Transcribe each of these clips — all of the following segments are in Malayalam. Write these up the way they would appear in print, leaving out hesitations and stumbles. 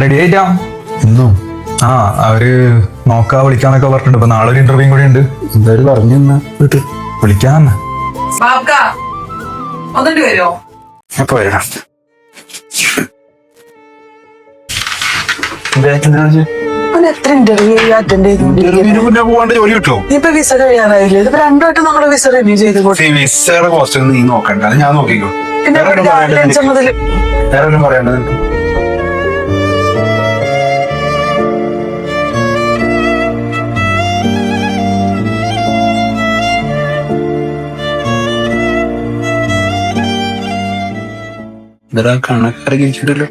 റെഡി ആയിട്ടാ ഇന്നോ? ആ അവര് നോക്കാ വിളിക്കാന്നൊക്കെ പറഞ്ഞിട്ടുണ്ട്. ഇപ്പൊ നാളെ ഒരു ഇന്റർവ്യൂ കൂടി ഉണ്ട്. എന്തായാലും പറഞ്ഞു വീട്ടിൽ വിളിക്കാന്ന്. ഒന്നിട്ട് വരുമോ? അപ്പൊ വരാം. എത്ര ഇന്റർവ്യൂ അറ്റൻഡ് ചെയ്തു? പോവാണ്ട് ജോലി കിട്ടുമോ? ഇപ്പൊ വിസ കഴിയാറായില്ലേ? ഇതിപ്പോ രണ്ടുമായിട്ട് നമ്മള് വിസ റിന്യൂ ചെയ്ത് കൊടുക്കും. വിസയുടെ കോസ്റ്റ് ഒന്നും നീ നോക്കണ്ട, അത് ഞാൻ നോക്കിക്കോ. പിന്നെ രാവിലെ മുതൽ വേറെ പറയേണ്ടത് ഇതാ കണക്കാരെ കഴിച്ചിട്ടല്ലോ.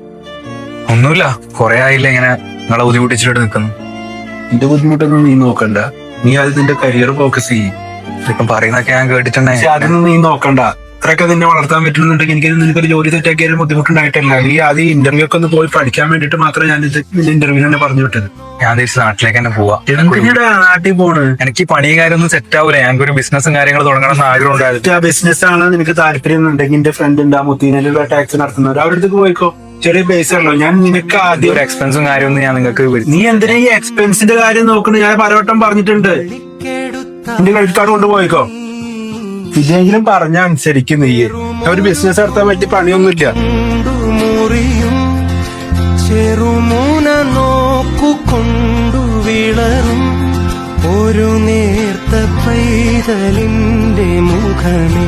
ഒന്നുമില്ല, കൊറേ ആയില്ല ഇങ്ങനെ നിങ്ങളെ ബുദ്ധിമുട്ടിച്ചിട്ട് നിൽക്കുന്നു. നിന്റെ ബുദ്ധിമുട്ടൊന്നും നീ നോക്കണ്ട, നീ അത് നിന്റെ കരിയർ ഫോക്കസ് ചെയ്യും. ഇപ്പം പറയുന്നൊക്കെ ഞാൻ കേട്ടിട്ടുണ്ടായി. പക്ഷെ അതൊന്നും നീ നോക്കണ്ട. ഇത്രയൊക്കെ നിന്നെ വളർത്താൻ പറ്റുന്നുണ്ടെങ്കിൽ എനിക്ക് നിനക്കൊരു ജോലി സെറ്റാക്കിയാലും ബുദ്ധിമുട്ടുണ്ടായിട്ടില്ല. നീ ആദ്യം ഇന്റർവ്യൂ ഒക്കെ ഒന്ന് പോയി പഠിക്കാൻ വേണ്ടിട്ട് മാത്രമേ ഞാൻ നിന്റെ ഇന്റർവ്യൂ തന്നെ പറഞ്ഞു വിട്ടത്. ഞാൻ തിരിച്ച് നാട്ടിലേക്ക് തന്നെ പോവാ. എന്തിനാ നാട്ടിൽ പോണ്? എനിക്ക് ഈ പണിയും കാര്യമൊന്നും സെറ്റ് ആവൂല. ഞങ്ങൾക്ക് ഒരു ബിസിനസ്സും കാര്യങ്ങൾ തുടങ്ങണം എന്ന് ആഗ്രഹം ഉണ്ടായിരുന്നു. ആ ബിസിനസ് ആണ് നിനക്ക് താല്പര്യം എന്നുണ്ടെങ്കിൽ എന്റെ ഫ്രണ്ട് ഉണ്ട്, ആ മുത്തീനുള്ള ടാക്സി നടത്തുന്നവർ, അവരുടെ അടുത്തേക്ക് പോയിക്കോ. ചെറിയ പൈസ ഉള്ളൂ. ഞാൻ നിനക്ക് ആദ്യം ഒരു എക്സ്പെൻസും കാര്യമൊന്നും ഞാൻ നിങ്ങൾക്ക് നീ എന്തിനാ ഈ എക്സ്പെൻസിന്റെ കാര്യം നോക്കണേ? ഞാൻ പലവട്ടം പറഞ്ഞിട്ടുണ്ട്. നിന്റെ ക്രെഡിറ്റ് കാർഡ് കൊണ്ട് പോയിക്കോ. ഇല്ലെങ്കിലും പറഞ്ഞ അനുസരിക്കും. നീ ഒരു ബിസിനസ് നടത്താൻ പറ്റിയ പണിയൊന്നുമില്ല. ചെറുമൂന നോക്കുകൊണ്ടു വിളറും ഒരു നേർത്ത പൈതലിന്റെ മുഖമേ